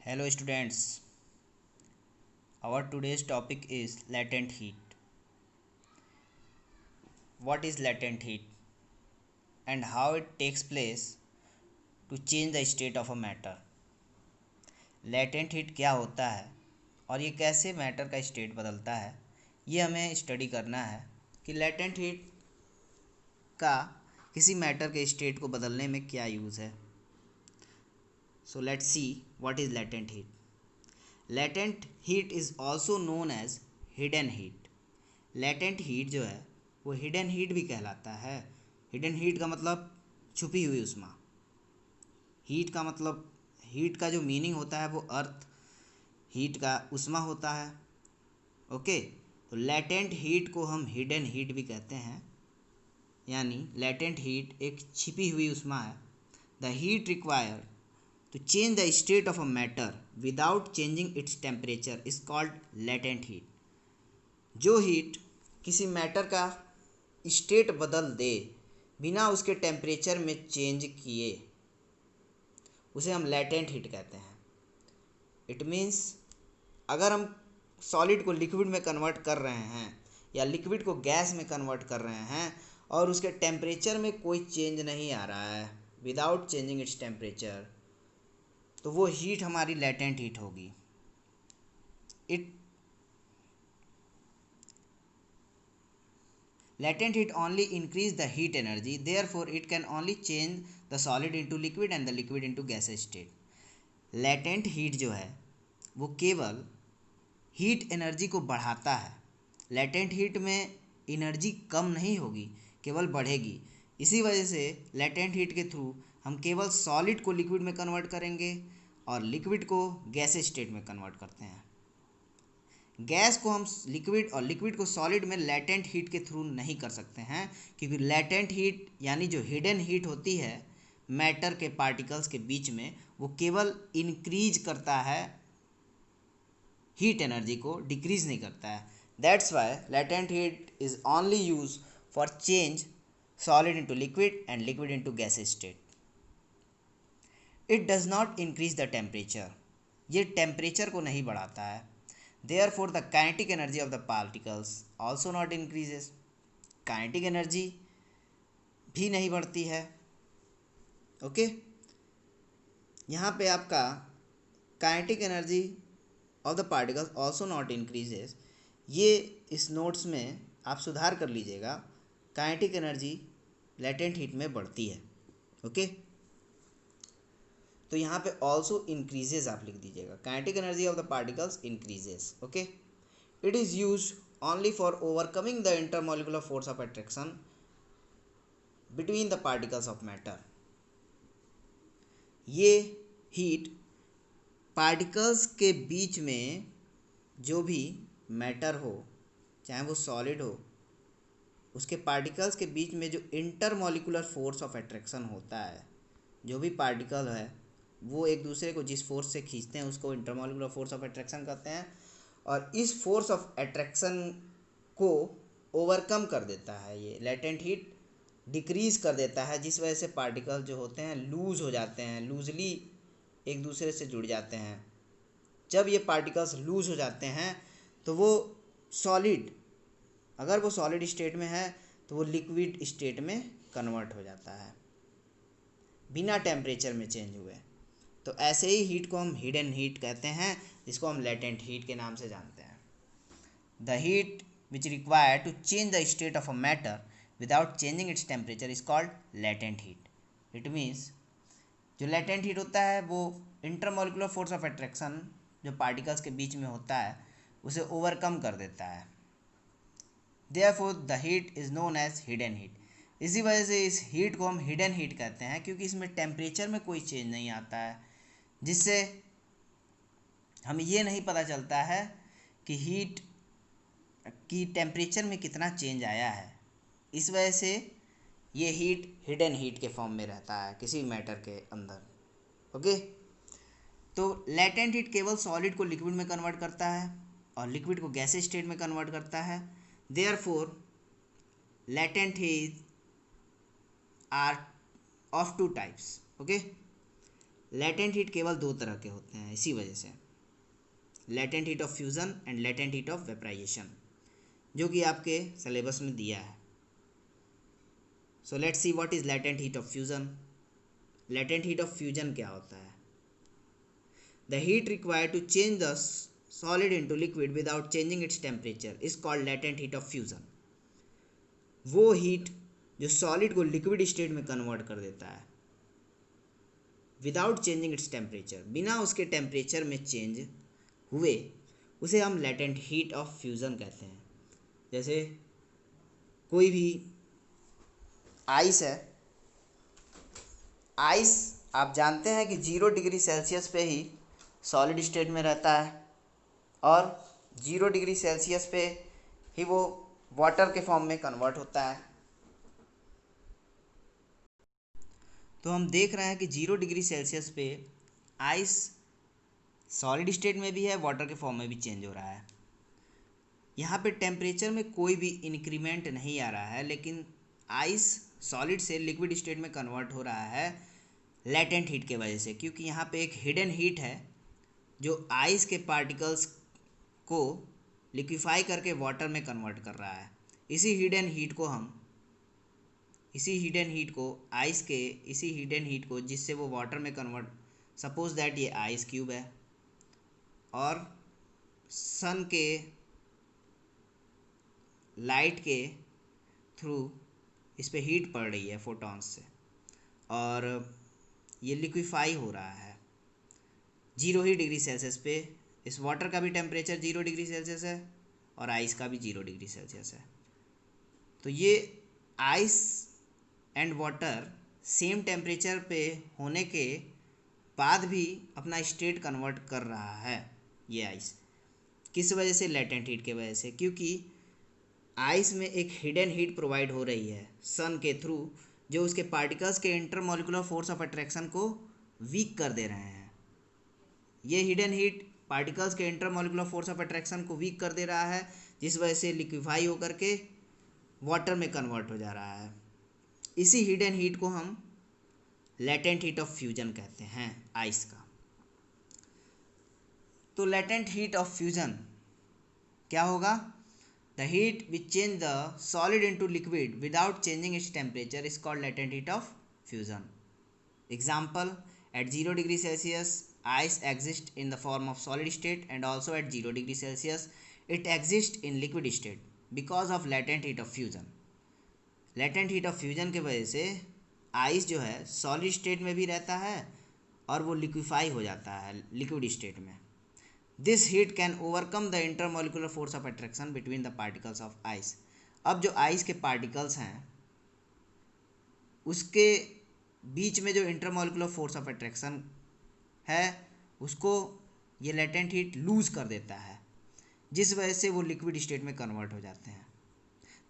Hello students, our today's topic is latent heat. What is latent heat and how it takes place to change the state of a matter? Latent heat क्या होता है और ये कैसे matter का state बदलता है, ये हमें स्टडी करना है कि latent heat का किसी मैटर के स्टेट को बदलने में क्या यूज़ है. So let's see what is latent heat. Latent heat is also known as hidden heat. Latent heat जो है वो हिडन हीट भी कहलाता है. हिडन हीट का मतलब छुपी हुई उष्मा. हीट का मतलब हीट का जो मीनिंग होता है वो अर्थ हीट का उष्मा होता है. ओके, तो लेटेंट हीट को हम हिडन हीट भी कहते हैं, यानी लेटेंट हीट एक छिपी हुई उष्मा है. The heat required to change the state of a matter without changing its temperature is called latent heat. जो हीट किसी मैटर का स्टेट बदल दे बिना उसके टेम्परेचर में चेंज किए उसे हम लेटेंट हीट कहते हैं. इट मीन्स अगर हम सॉलिड को लिक्विड में कन्वर्ट कर रहे हैं या लिक्विड को गैस में कन्वर्ट कर रहे हैं और उसके टेम्परेचर में कोई चेंज नहीं आ रहा है विदाउट चेंजिंग इट्स टेम्परेचर, तो वो हीट हमारी लेटेंट हीट होगी. It latent heat only increase the heat energy, therefore it can only change the solid into liquid and the liquid into gaseous state. latent heat जो है वो केवल heat energy को बढ़ाता है. latent heat में energy कम नहीं होगी, केवल बढ़ेगी. इसी वजह से latent heat के थ्रू हम केवल सॉलिड को लिक्विड में कन्वर्ट करेंगे और लिक्विड को गैसेस स्टेट में कन्वर्ट करते हैं. गैस को हम लिक्विड और लिक्विड को सॉलिड में लेटेंट हीट के थ्रू नहीं कर सकते हैं, क्योंकि लेटेंट हीट यानी जो हिडन हीट होती है मैटर के पार्टिकल्स के बीच में, वो केवल इंक्रीज करता है हीट एनर्जी को, डिक्रीज नहीं करता है. That's why latent heat is only use for change solid into liquid and liquid into gases state. It does not increase the temperature, ये टेम्परेचर को नहीं बढ़ाता है. Therefore the kinetic energy of the particles also not increases. kinetic energy भी नहीं बढ़ती है. Okay, यहाँ पे आपका kinetic energy of the particles also not increases, ये इस नोट्स में आप सुधार कर लीजिएगा. kinetic energy latent heat में बढ़ती है. ओके, तो यहाँ पे ऑल्सो इंक्रीजेज आप लिख दीजिएगा. Kinetic energy of the particles increases. Okay, it is use only for overcoming the intermolecular force of attraction between the particles of matter. ये हीट पार्टिकल्स के बीच में जो भी मैटर हो, चाहे वो सॉलिड हो, उसके पार्टिकल्स के बीच में जो इंटरमोलिकुलर फोर्स ऑफ अट्रैक्शन होता है, जो भी पार्टिकल है वो एक दूसरे को जिस फोर्स से खींचते हैं उसको इंटरमोलिकुलर फोर्स ऑफ अट्रैक्शन कहते हैं. और इस फोर्स ऑफ अट्रैक्शन को ओवरकम कर देता है ये लेटेंट हीट, डिक्रीज कर देता है, जिस वजह से पार्टिकल जो होते हैं लूज हो जाते हैं, लूजली एक दूसरे से जुड़ जाते हैं. जब ये पार्टिकल्स लूज हो जाते हैं तो वो सॉलिड, अगर वो सॉलिड स्टेट में है तो वो लिक्विड स्टेट में कन्वर्ट हो जाता है बिना टेम्परेचर में चेंज हुए. तो ऐसे ही हीट को हम हिडन हीट कहते हैं, जिसको हम लेटेंट हीट के नाम से जानते हैं. The heat which require to change the state of a matter without changing its temperature is called latent heat. It means जो लेटेंट हीट होता है वो इंटरमोलिकुलर फोर्स ऑफ अट्रैक्शन जो पार्टिकल्स के बीच में होता है उसे ओवरकम कर देता है. Therefore the heat is known as hidden heat. इसी वजह से इस हीट को हम हिडन हीट कहते हैं, क्योंकि इसमें टेम्परेचर में कोई चेंज नहीं आता है, जिससे हमें ये नहीं पता चलता है कि हीट की टेम्परेचर में कितना चेंज आया है. इस वजह से ये हीट हिडन हीट के फॉर्म में रहता है किसी मैटर के अंदर. ओके, तो लेटेंट हीट केवल सॉलिड को लिक्विड में कन्वर्ट करता है और लिक्विड को गैसेस स्टेट में कन्वर्ट करता है. Therefore latent heat are of two types. Okay, latent heat केवल दो तरह के होते हैं, इसी वजह से latent heat of fusion and latent heat of vaporisation, जो कि आपके सिलेबस में दिया है। So let's see what is latent heat of fusion. Latent heat of fusion क्या होता है? The heat required to change the solid into liquid without changing its temperature is called latent heat of fusion. वो heat जो solid को liquid state में convert कर देता है विदाउट चेंजिंग इट्स टेम्परेचर, बिना उसके टेम्परेचर में चेंज हुए, उसे हम लेटेंट हीट ऑफ फ्यूज़न कहते हैं। जैसे कोई भी आइस है, आइस आप जानते हैं कि 0 डिग्री सेल्सियस पे ही सॉलिड स्टेट में रहता है और 0 डिग्री सेल्सियस पे ही वो वाटर के फॉर्म में कन्वर्ट होता है। तो हम देख रहे हैं कि 0 डिग्री सेल्सियस पे आइस सॉलिड स्टेट में भी है, वाटर के फॉर्म में भी चेंज हो रहा है। यहाँ पे टेम्परेचर में कोई भी इंक्रीमेंट नहीं आ रहा है, लेकिन आइस सॉलिड से लिक्विड स्टेट में कन्वर्ट हो रहा है लेटेंट हीट के वजह से, क्योंकि यहाँ पे एक हिडन हीट है जो आइस के पार्टिकल्स को लिक्विफाई करके वाटर में कन्वर्ट कर रहा है। इसी हिडन हीट को जिससे वो वाटर में कन्वर्ट, सपोज दैट ये आइस क्यूब है और सन के लाइट के थ्रू इस पे हीट पड़ रही है फोटॉन्स से और ये लिक्विफाई हो रहा है 0 डिग्री सेल्सियस पे। इस वाटर का भी टेम्परेचर 0 डिग्री सेल्सियस है और आइस का भी 0 डिग्री सेल्सियस है। तो ये ice and water same temperature पे होने के बाद भी अपना स्टेट कन्वर्ट कर रहा है ये आइस। किस वजह से? लेटेंट हीट के वजह से, क्योंकि आइस में एक हिडन हीट प्रोवाइड हो रही है सन के थ्रू, जो उसके पार्टिकल्स के इंटरमॉलिक्यूलर फोर्स ऑफ अट्रैक्शन को वीक कर दे रहे हैं। ये हिडन हीट पार्टिकल्स के इंटरमॉलिक्यूलर फोर्स ऑफ अट्रैक्शन को वीक कर दे रहा है, जिस वजह से लिक्विफाई होकर के वाटर में कन्वर्ट हो जा रहा है। इसी हिडन हीट को हम लेटेंट हीट ऑफ फ्यूजन कहते हैं आइस का। तो लेटेंट हीट ऑफ फ्यूजन क्या होगा? The heat which change the solid into liquid without changing its temperature is called latent heat of fusion. Example, at 0 degree Celsius ice exists in the form of solid state and also at 0 degree Celsius it exists in liquid state because of latent heat of fusion। latent heat of fusion के वजह से ice जो है solid state में भी रहता है और वो लिक्विफाई हो जाता है लिक्विड स्टेट में। This heat can overcome the intermolecular force of attraction between the particles of ice. अब जो आइस के पार्टिकल्स हैं उसके बीच में जो इंटरमॉलिक्यूलर फोर्स ऑफ अट्रैक्शन है उसको ये लेटेंट हीट लूज़ कर देता है, जिस वजह से वो लिक्विड स्टेट में कन्वर्ट हो जाते हैं।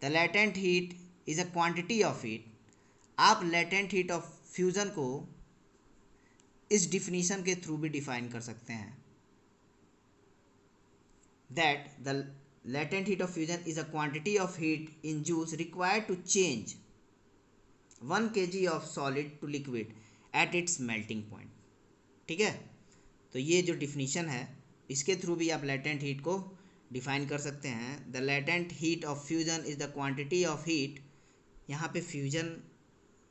The latent heat is a quantity of heat. आप लेटेंट हीट ऑफ फ्यूज़न को इस डिफिनीशन के थ्रू भी डिफाइन कर सकते हैं, that the latent heat of fusion is a quantity of heat in joules required to change 1 kg of solid to liquid at its melting point. ठीक है, तो ये जो डिफिनीशन है इसके थ्रू भी आप लेटेंट हीट को डिफाइन कर सकते हैं। The latent heat of fusion is the quantity of heat, यहाँ पे फ्यूजन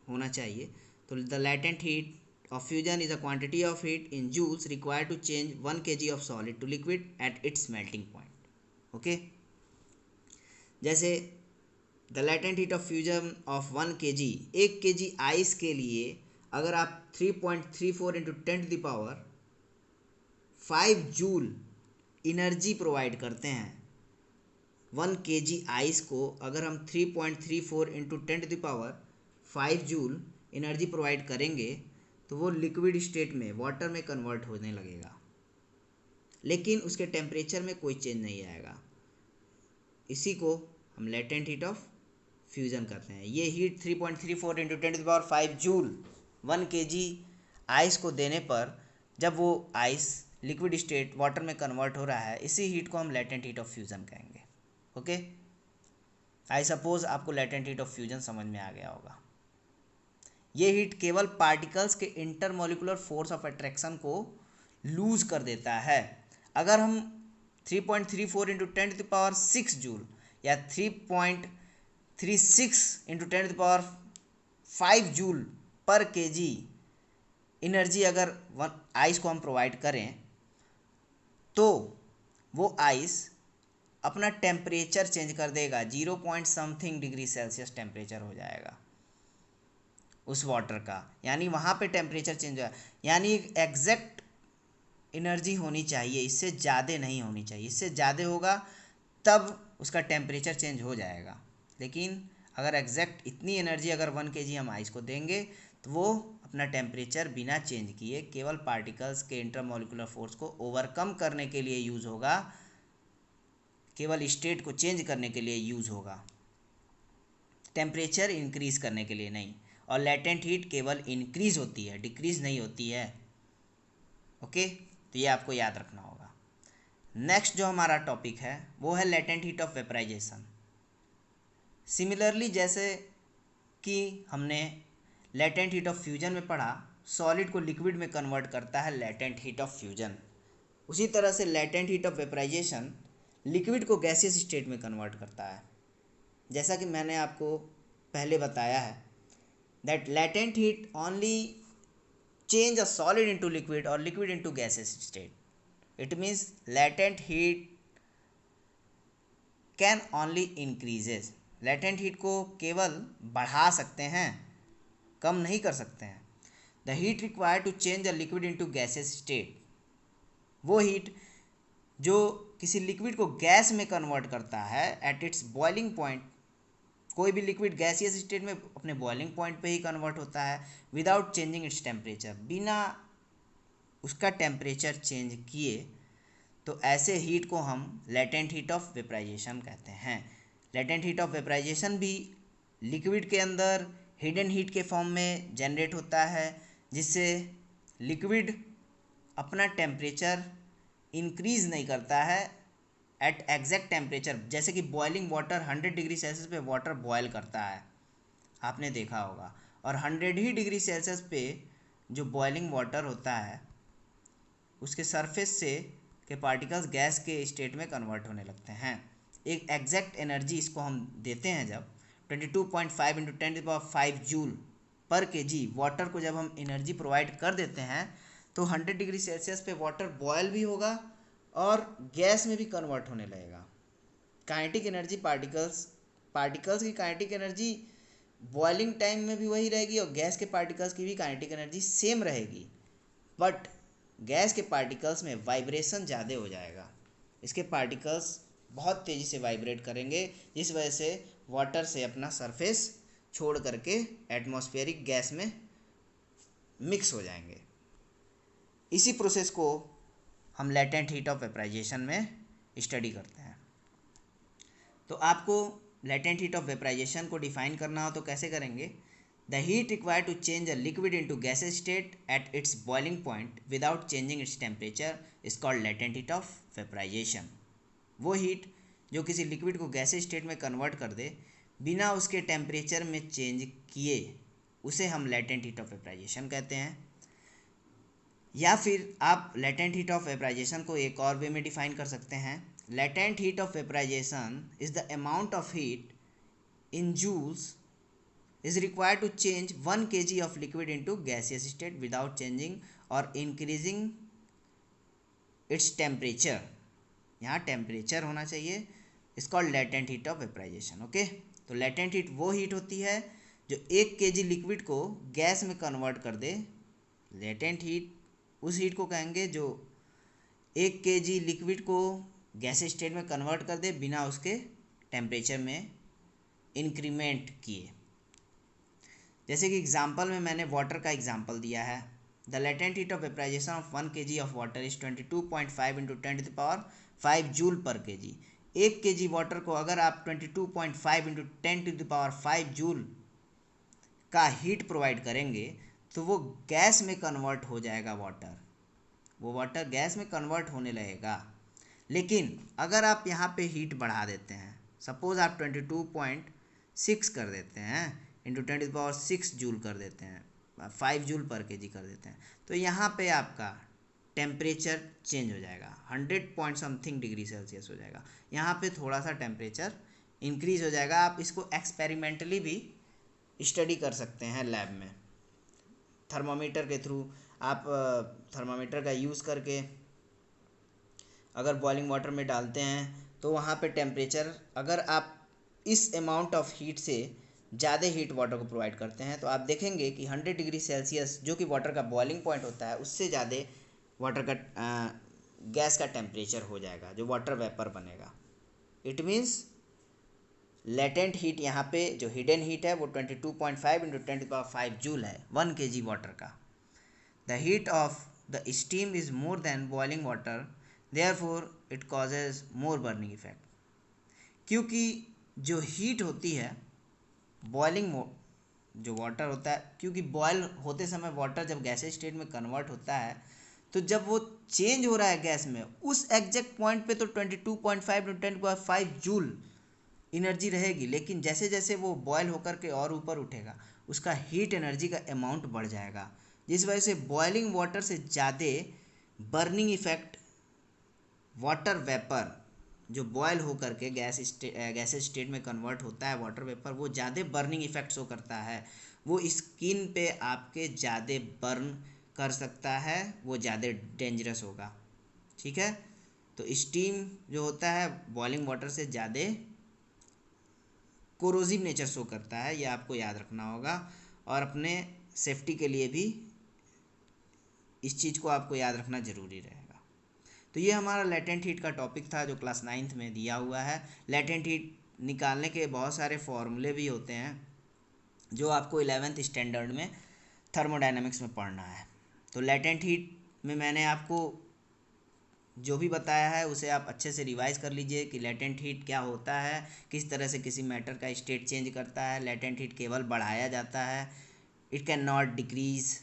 होना चाहिए, तो the latent heat of fusion is a quantity of heat in joules required to change 1 kg of solid to liquid at its melting point। okay, जैसे the latent heat of fusion of 1 kg, 1 kg ice के लिए अगर आप 3.34 into 10 to the power 5 joule energy provide करते हैं, 1 kg ice को अगर हम 3.34 into 10 to the power 5 joule energy provide करेंगे तो वो लिक्विड स्टेट में वाटर में कन्वर्ट होने लगेगा, लेकिन उसके टेम्परेचर में कोई चेंज नहीं आएगा। इसी को हम लेटेंट हीट ऑफ फ्यूज़न करते हैं। ये heat 3.34 into 10 to the power 5 joule 1 kg ice को देने पर जब वो आइस लिक्विड स्टेट वाटर में कन्वर्ट हो रहा है, इसी हीट को हम लेटेंट हीट ऑफ फ्यूज़न कहेंगे। ओके, आई सपोज आपको लेटेंट हीट ऑफ फ्यूज़न समझ में आ गया होगा। ये हीट केवल पार्टिकल्स के इंटरमोलिकुलर फोर्स ऑफ अट्रैक्शन को लूज कर देता है। अगर हम 3.34 इंटू 10⁶ जूल या 3.36 into 10⁵ joule per KG energy अगर आइस को हम प्रोवाइड करें तो वो आइस अपना टेम्परेचर चेंज कर देगा, 0 डिग्री सेल्सियस टेम्परेचर हो जाएगा उस वाटर का, यानी वहाँ पे टेम्परेचर चेंज हुआ, यानी एक एग्जैक्ट एनर्जी होनी चाहिए, इससे ज़्यादा नहीं होनी चाहिए। इससे ज़्यादा होगा तब उसका टेम्परेचर चेंज हो जाएगा, लेकिन अगर एग्जैक्ट इतनी एनर्जी अगर 1 kg हम आइस को देंगे तो वो अपना टेम्परेचर बिना चेंज किए केवल पार्टिकल्स के इंटरमोलिकुलर फोर्स को ओवरकम करने के लिए यूज़ होगा, केवल स्टेट को चेंज करने के लिए यूज़ होगा, टेम्परेचर इंक्रीज़ करने के लिए नहीं। और लेटेंट हीट केवल इंक्रीज़ होती है, डिक्रीज़ नहीं होती है। ओके, तो ये आपको याद रखना होगा। नेक्स्ट जो हमारा टॉपिक है वो है latent heat of vaporisation. Similarly जैसे कि हमने लेटेंट हीट ऑफ फ्यूजन में पढ़ा, सॉलिड को लिक्विड में कन्वर्ट करता है लेटेंट हीट ऑफ फ्यूजन, उसी तरह से latent heat of vaporisation liquid को गैसियस स्टेट में कन्वर्ट करता है। जैसा कि मैंने आपको पहले बताया है that latent heat only change a solid into liquid or liquid into gaseous state. It means latent heat can only increases. latent heat को केवल बढ़ा सकते हैं, कम नहीं कर सकते हैं। The heat required to change a liquid into gaseous state, वो हीट जो किसी लिक्विड को गैस में कन्वर्ट करता है एट इट्स बॉइलिंग पॉइंट, कोई भी लिक्विड गैसियस स्टेट में अपने बॉइलिंग पॉइंट पे ही कन्वर्ट होता है विदाउट चेंजिंग इट्स टेम्परेचर, बिना उसका टेम्परेचर चेंज किए, तो ऐसे हीट को हम लेटेंट हीट ऑफ वेपराइजेशन कहते हैं। लेटेंट हीट ऑफ वेपराइजेशन भी लिक्विड के अंदर हिडन हीट के फॉर्म में जनरेट होता है, जिससे लिक्विड अपना टेम्परेचर इंक्रीज़ नहीं करता है एट एग्जैक्ट टेम्परेचर। जैसे कि बॉइलिंग वाटर 100 डिग्री सेल्सियस पे वाटर बॉयल करता है, आपने देखा होगा, और 100 ही डिग्री सेल्सियस पे जो बॉइलिंग वाटर होता है उसके सरफेस से के पार्टिकल्स गैस के स्टेट में कन्वर्ट होने लगते हैं। एक एग्जैक्ट एनर्जी इसको हम देते हैं जब 22.5 into 10⁵ joule per KG water को जब हम एनर्जी प्रोवाइड कर देते हैं तो 100 डिग्री सेल्सियस पे वाटर बॉयल भी होगा और गैस में भी कन्वर्ट होने लगेगा। काइनेटिक एनर्जी पार्टिकल्स की काइनेटिक एनर्जी बॉइलिंग टाइम में भी वही रहेगी और गैस के पार्टिकल्स की भी काइनेटिक एनर्जी सेम रहेगी, बट गैस के पार्टिकल्स में वाइब्रेशन ज़्यादा हो जाएगा। इसके पार्टिकल्स बहुत तेज़ी से वाइब्रेट करेंगे, जिस वजह से वाटर से अपना सरफेस छोड़ करके एटमॉस्फेरिक गैस में मिक्स हो जाएंगे। इसी प्रोसेस को हम लेटेंट हीट ऑफ वेपराइजेशन में स्टडी करते हैं। तो आपको लेटेंट हीट ऑफ वेपराइजेशन को डिफाइन करना हो तो कैसे करेंगे? The heat required to change a liquid into gases state at its boiling point without changing its temperature is called latent heat of vaporisation. वो हीट जो किसी लिक्विड को गैसेस स्टेट में कन्वर्ट कर दे बिना उसके टेम्परेचर में चेंज किए, उसे हम लेटेंट हीट ऑफ वेपराइजेशन कहते हैं। या फिर आप लेटेंट हीट ऑफ वेपराइजेशन को एक और वे में डिफाइन कर सकते हैं। Latent heat of vaporisation is the amount of heat in joules is required to change 1 kg of liquid into gaseous state without changing or increasing its temperature। यहाँ temperature होना चाहिए, is called latent heat of vaporisation. Okay, तो latent heat वो heat होती है जो 1 kg liquid को gas में कन्वर्ट कर दे। लेटेंट हीट उस हीट को कहेंगे जो 1 kg लिक्विड को गैस स्टेट में कन्वर्ट कर दे बिना उसके टेम्परेचर में इंक्रीमेंट किए। जैसे कि एग्जांपल में मैंने वाटर का एग्जांपल दिया है। The latent heat of vaporisation of 1 kg of water is 22.5 into 10⁵ joule per K G. 1 kg water को अगर आप 22.5 इंटू 10⁵ जूल का हीट प्रोवाइड करेंगे तो वो गैस में कन्वर्ट हो जाएगा वो वाटर गैस में कन्वर्ट होने लगेगा। लेकिन अगर आप यहाँ पे हीट बढ़ा देते हैं, सपोज़ आप 22.6 कर देते हैं इंटू 10⁶ जूल कर देते हैं, 5 जूल पर केजी कर देते हैं, तो यहाँ पे आपका टेम्परेचर चेंज हो जाएगा, 100 पॉइंट समथिंग डिग्री सेल्सियस हो जाएगा। यहाँ पे थोड़ा सा टेम्परेचर इंक्रीज हो जाएगा। आप इसको एक्सपेरिमेंटली भी स्टडी कर सकते हैं लैब में, थर्मामीटर के थ्रू। आप थर्मामीटर का यूज़ करके अगर बॉइलिंग वाटर में डालते हैं तो वहाँ पे टेम्परेचर, अगर आप इस अमाउंट ऑफ हीट से ज़्यादा हीट वाटर को प्रोवाइड करते हैं तो आप देखेंगे कि 100 डिग्री सेल्सियस जो कि वाटर का बॉइलिंग पॉइंट होता है उससे ज़्यादा वाटर का गैस का टेम्परेचर हो जाएगा, जो वाटर वेपर बनेगा। इट मीन्स लेटेंट हीट यहाँ पे जो हिडन हीट है वो 22.5 इंटू 10⁵ जूल है 1 kg वाटर का। The heat of the steam is more than boiling water, therefore it causes more burning effect. क्योंकि जो हीट होती है बॉइलिंग जो वाटर होता है, क्योंकि बॉयल होते समय वाटर जब गैसेज स्टेट में कन्वर्ट होता है तो जब वो चेंज हो रहा है गैस में, उस एग्जैक्ट पॉइंट पे तो 22.5 टू 10⁵ जूल एनर्जी रहेगी, लेकिन जैसे जैसे वो बॉयल होकर के और ऊपर उठेगा उसका हीट एनर्जी का अमाउंट बढ़ जाएगा, जिस वजह से बॉइलिंग वाटर से ज़्यादा बर्निंग इफेक्ट वाटर वेपर जो बॉयल होकर के गैस स्टेट में कन्वर्ट होता है वाटर वेपर, वो ज़्यादा बर्निंग इफेक्ट शो करता है। वो स्किन पे आपके ज़्यादा बर्न कर सकता है, वो ज़्यादा डेंजरस होगा। ठीक है, तो स्टीम जो होता है बॉइलिंग वाटर से ज़्यादा कोरोजिव नेचर शो करता है, ये आपको याद रखना होगा। और अपने सेफ्टी के लिए भी इस चीज़ को आपको याद रखना ज़रूरी रहेगा। तो ये हमारा लेटेंट हीट का टॉपिक था जो क्लास 9th में दिया हुआ है। लेटेंट हीट निकालने के बहुत सारे फॉर्मूले भी होते हैं जो आपको 11th स्टैंडर्ड में थर्मोडायनेमिक्स में पढ़ना है। तो लेटेंट हीट में मैंने आपको जो भी बताया है उसे आप अच्छे से रिवाइज कर लीजिए कि लेटेंट हीट क्या होता है, किस तरह से किसी मैटर का स्टेट चेंज करता है। लेटेंट हीट केवल बढ़ाया जाता है, it can not decrease.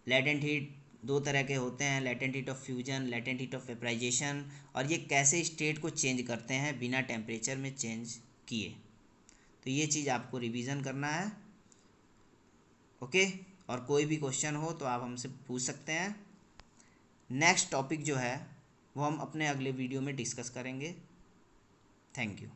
Latent heat दो तरह के होते हैं, latent heat of fusion, latent heat of vaporisation, और ये कैसे स्टेट को चेंज करते हैं बिना टेम्परेचर में चेंज किए। तो ये चीज़ आपको रिवीजन करना है। ओके, और कोई भी क्वेश्चन हो तो आप हमसे पूछ सकते हैं। नेक्स्ट टॉपिक जो है वो हम अपने अगले वीडियो में डिस्कस करेंगे। Thank you.